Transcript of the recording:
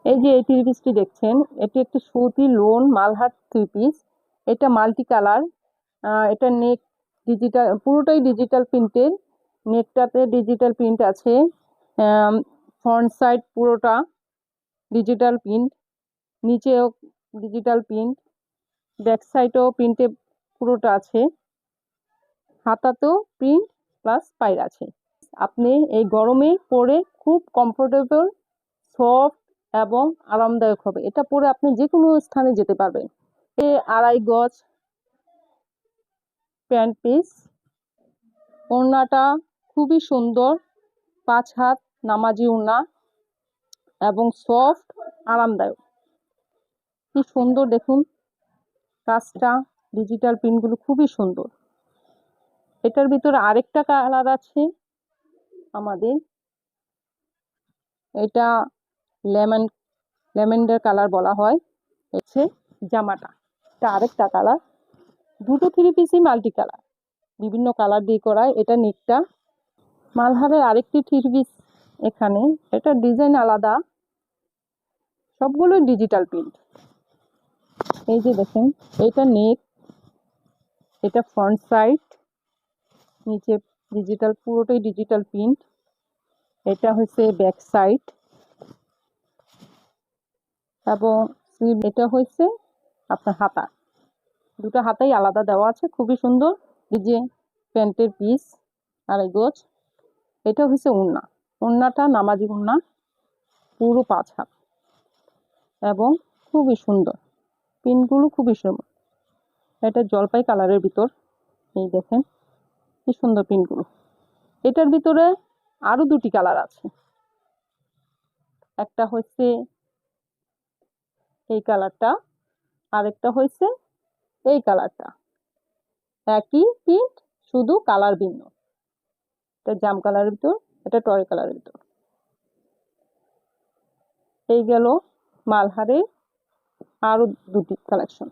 এই যে এই থ্রি পিসটি দেখছেন, এটি একটি সুতি লোন মালহার থ্রি পিস। এটা মাল্টি কালার। এটা নেক ডিজিটাল, পুরোটাই ডিজিটাল প্রিন্টের। নেকটাতে ডিজিটাল প্রিন্ট আছে। ফ্রন্ট সাইড পুরোটা ডিজিটাল প্রিন্ট, নিচেও ডিজিটাল প্রিন্ট, ব্যাক সাইডেও প্রিন্টে পুরোটা আছে। হাতাতেও প্রিন্ট প্লাস পাইর আছে। আপনি এই গরমে পরে খুব কমফোর্টেবল, সফট এবং আরামদায়ক হবে। এটা পরে আপনি যে কোনো স্থানে যেতে পারবেন। এ 2.5 গজ প্যান্ট পিস। ওড়নাটা খুবই সুন্দর, 5 হাত নামাজি ওড়না এবং সফট, আরামদায়ক। কি সুন্দর দেখুন কাজটা, ডিজিটাল প্রিন্টগুলো খুবই সুন্দর। এটার ভিতরে আরেকটা কালার আছে আমাদের, এটা লেমেন্ডার কালার বলা হয়। হচ্ছে জামাটা, এটা আরেকটা কালার। দুটো থ্রি পিসই মাল্টি কালার, বিভিন্ন কালার দিয়ে করা। এটা নেকটা। মালহারের আরেকটি থ্রি পিস এখানে, এটা ডিজাইন আলাদা, সবগুলোই ডিজিটাল প্রিন্ট। এই যে দেখেন, এটা নেক, এটা ফ্রন্ট সাইড, নিচে ডিজিটাল, পুরোটাই ডিজিটাল প্রিন্ট। এটা হচ্ছে ব্যাক সাইড এবং এটা হচ্ছে আপনার হাতা। দুটো হাতাই আলাদা দেওয়া আছে, খুবই সুন্দর। এই যে প্যান্টের পিস 2.5 গজ। এটা হচ্ছে ওড়না। ওড়নাটা নামাজি ওড়না, পুরো 5 হাত এবং খুবই সুন্দর। পিনগুলো খুবই সুন্দর। এটা জলপাই কালারের ভিতর। এই দেখেন কি সুন্দর পিনগুলো। এটার ভিতরে আরো দুটি কালার আছে। একটা হচ্ছে এই কালারটা, আরেকটা হচ্ছে এই কালারটা। একই প্রিন্ট, শুধু কালার ভিন্ন। এটা জাম কালারের ভিতর, এটা টরে কালারের ভিতর। এই গেল মালহারের আরো দুটি কালেকশন।